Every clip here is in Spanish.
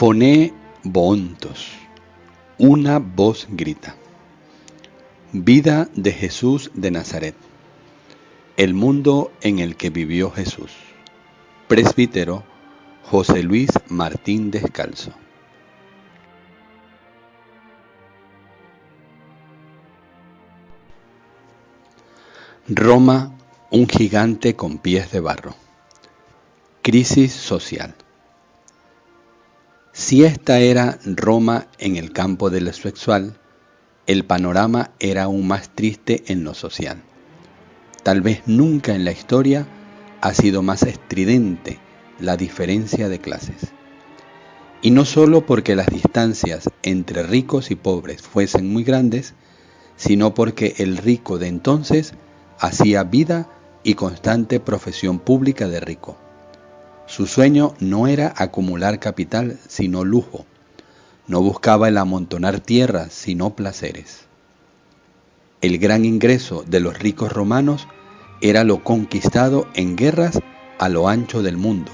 Foné Boontos. Una voz grita. Vida de Jesús de Nazaret. El mundo en el que vivió Jesús. Presbítero José Luis Martín Descalzo. Roma, un gigante con pies de barro. Crisis social. Si esta era Roma en el campo de lo sexual, el panorama era aún más triste en lo social. Tal vez nunca en la historia ha sido más estridente la diferencia de clases. Y no solo porque las distancias entre ricos y pobres fuesen muy grandes, sino porque el rico de entonces hacía vida y constante profesión pública de rico. Su sueño no era acumular capital, sino lujo. No buscaba el amontonar tierras, sino placeres. El gran ingreso de los ricos romanos era lo conquistado en guerras a lo ancho del mundo,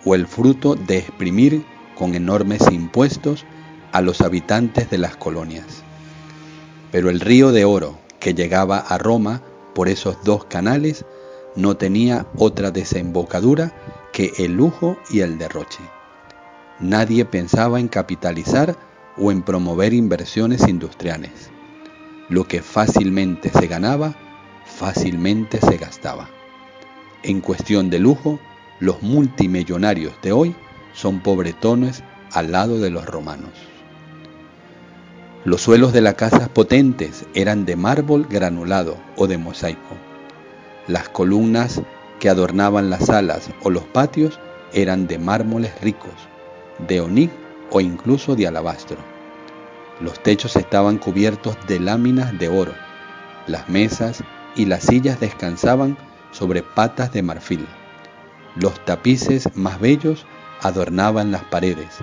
o el fruto de exprimir con enormes impuestos a los habitantes de las colonias. Pero el río de oro que llegaba a Roma por esos dos canales no tenía otra desembocadura que el lujo y el derroche. Nadie pensaba en capitalizar o en promover inversiones industriales. Lo que fácilmente se ganaba, fácilmente se gastaba. En cuestión de lujo, los multimillonarios de hoy son pobretones al lado de los romanos. Los suelos de las casas potentes eran de mármol granulado o de mosaico. Las columnas que adornaban las salas o los patios eran de mármoles ricos, de onix o incluso de alabastro. Los techos estaban cubiertos de láminas de oro. Las mesas y las sillas descansaban sobre patas de marfil. Los tapices más bellos adornaban las paredes.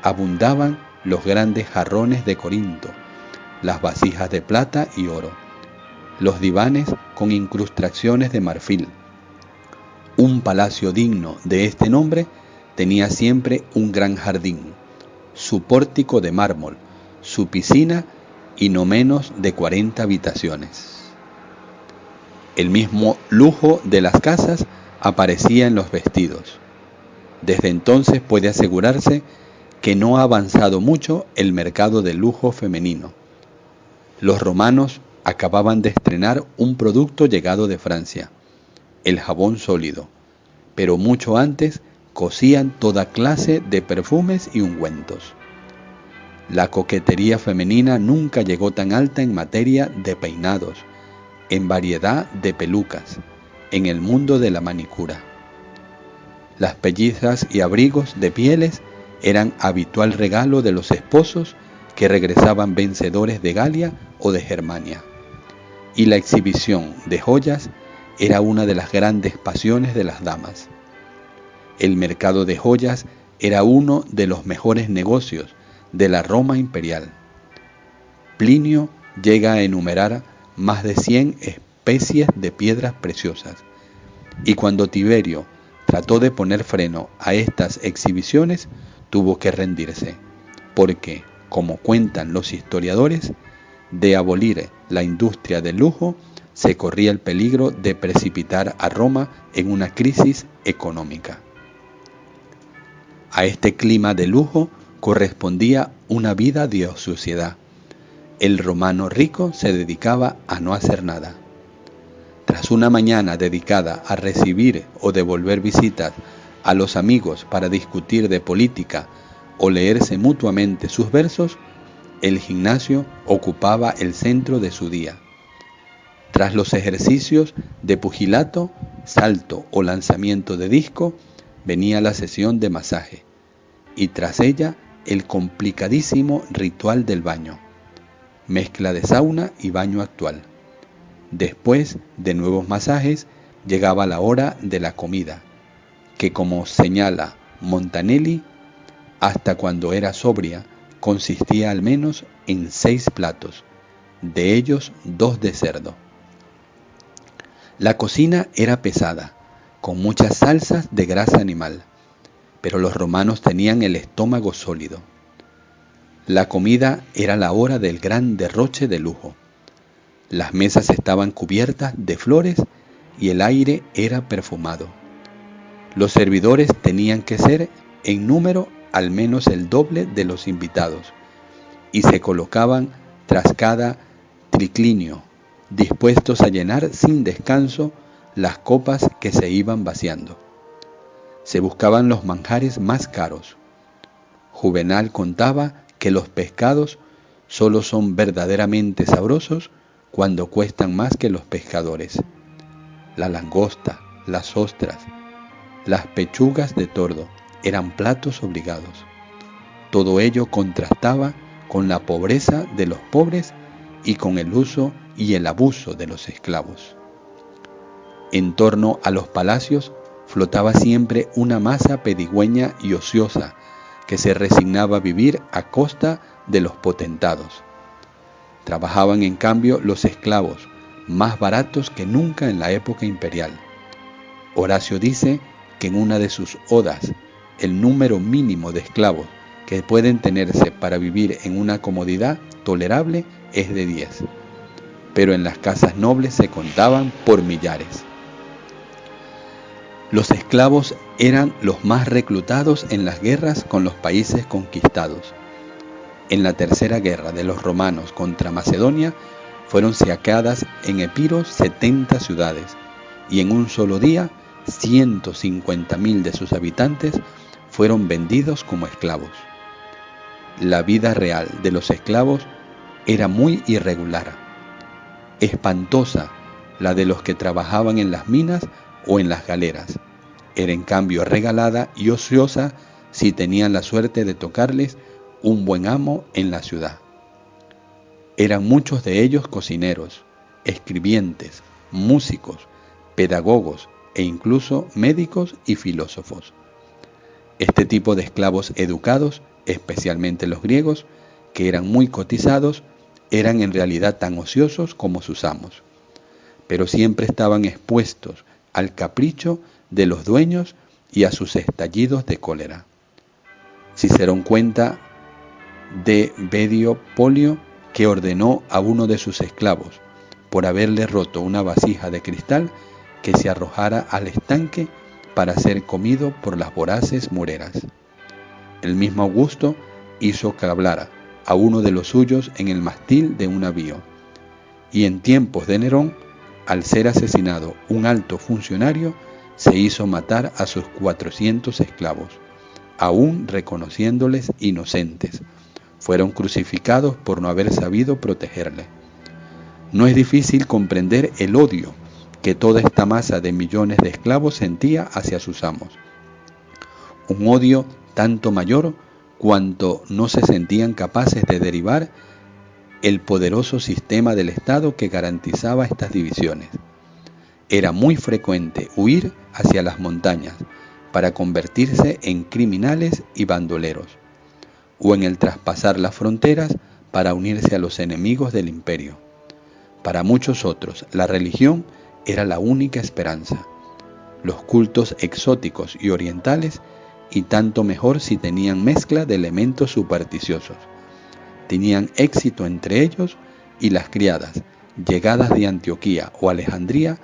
Abundaban los grandes jarrones de Corinto, las vasijas de plata y oro, los divanes con incrustaciones de marfil. Un palacio digno de este nombre tenía siempre un gran jardín, su pórtico de mármol, su piscina y no menos de 40 habitaciones. El mismo lujo de las casas aparecía en los vestidos. Desde entonces puede asegurarse que no ha avanzado mucho el mercado del lujo femenino. Los romanos acababan de estrenar un producto llegado de Francia, el jabón sólido, pero mucho antes cosían toda clase de perfumes y ungüentos. La coquetería femenina nunca llegó tan alta en materia de peinados, en variedad de pelucas, en el mundo de la manicura. Las pellizas y abrigos de pieles eran habitual regalo de los esposos que regresaban vencedores de Galia o de Germania. Y la exhibición de joyas era una de las grandes pasiones de las damas. El mercado de joyas era uno de los mejores negocios de la Roma imperial. Plinio llega a enumerar más de 100 especies de piedras preciosas, y cuando Tiberio trató de poner freno a estas exhibiciones, tuvo que rendirse, porque, como cuentan los historiadores, de abolir la industria del lujo, se corría el peligro de precipitar a Roma en una crisis económica. A este clima de lujo correspondía una vida de ociosidad. El romano rico se dedicaba a no hacer nada. Tras una mañana dedicada a recibir o devolver visitas a los amigos para discutir de política o leerse mutuamente sus versos, el gimnasio ocupaba el centro de su día. Tras los ejercicios de pugilato, salto o lanzamiento de disco, venía la sesión de masaje, y tras ella el complicadísimo ritual del baño, mezcla de sauna y baño actual. Después de nuevos masajes, llegaba la hora de la comida, que, como señala Montanelli, hasta cuando era sobria, consistía al menos en 6 platos, de ellos 2 de cerdo. La cocina era pesada, con muchas salsas de grasa animal. pero los romanos tenían el estómago sólido. La comida era la hora del gran derroche de lujo. Las mesas estaban cubiertas de flores y el aire era perfumado. Los servidores tenían que ser en número al menos el doble de los invitados y se colocaban tras cada triclinio, dispuestos a llenar sin descanso las copas que se iban vaciando. Se buscaban los manjares más caros. Juvenal contaba que los pescados solo son verdaderamente sabrosos cuando cuestan más que los pescadores. La langosta, las ostras, las pechugas de tordo eran platos obligados. Todo ello contrastaba con la pobreza de los pobres y con el uso y el abuso de los esclavos. En torno a los palacios flotaba siempre una masa pedigüeña y ociosa que se resignaba a vivir a costa de los potentados. Trabajaban en cambio los esclavos, más baratos que nunca en la época imperial. Horacio dice que en una de sus odas, el número mínimo de esclavos que pueden tenerse para vivir en una comodidad tolerable es de 10, pero en las casas nobles se contaban por millares. Los esclavos eran los más reclutados en las guerras con los países conquistados. En la tercera guerra de los romanos contra Macedonia fueron saqueadas en Epiros 70 ciudades y en un solo día 150.000 de sus habitantes fueron vendidos como esclavos. La vida real de los esclavos era muy irregular. Espantosa la de los que trabajaban en las minas o en las galeras. Era en cambio regalada y ociosa si tenían la suerte de tocarles un buen amo en la ciudad. Eran muchos de ellos cocineros, escribientes, músicos, pedagogos e incluso médicos y filósofos. Este tipo de esclavos educados, especialmente los griegos, que eran muy cotizados, eran en realidad tan ociosos como sus amos, pero siempre estaban expuestos al capricho de los dueños y a sus estallidos de cólera. Cicerón cuenta de Bedio Polio que ordenó a uno de sus esclavos, por haberle roto una vasija de cristal, que se arrojara al estanque para ser comido por las voraces mureras. El mismo Augusto hizo cablar a uno de los suyos en el mástil de un navío, y en tiempos de Nerón, al ser asesinado un alto funcionario, se hizo matar a sus 400 esclavos, aún reconociéndoles inocentes. Fueron crucificados por no haber sabido protegerle. No es difícil comprender el odio que toda esta masa de millones de esclavos sentía hacia sus amos. Un odio tanto mayor cuanto no se sentían capaces de derivar el poderoso sistema del Estado que garantizaba estas divisiones. Era muy frecuente huir hacia las montañas para convertirse en criminales y bandoleros, o en el traspasar las fronteras para unirse a los enemigos del imperio. Para muchos otros, la religión era la única esperanza. Los cultos exóticos y orientales, y tanto mejor si tenían mezcla de elementos supersticiosos, tenían éxito entre ellos, y las criadas, llegadas de Antioquía o Alejandría,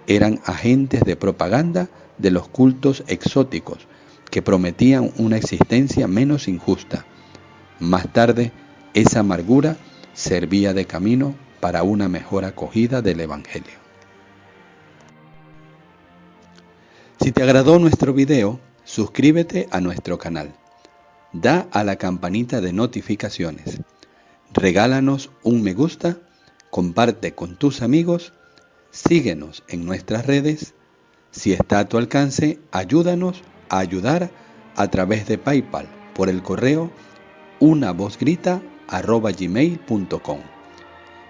eran agentes de propaganda de los cultos exóticos que prometían una existencia menos injusta. Más tarde, esa amargura servía de camino para una mejor acogida del Evangelio. Si te agradó nuestro video, suscríbete a nuestro canal. Da a la campanita de notificaciones. Regálanos un me gusta, comparte con tus amigos, síguenos en nuestras redes. Si está a tu alcance, ayúdanos a ayudar a través de PayPal por el correo unavozgrita@gmail.com.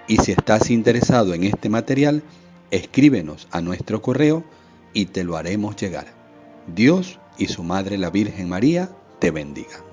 Y si estás interesado en este material, escríbenos a nuestro correo y te lo haremos llegar. Dios y su Madre la Virgen María te bendiga.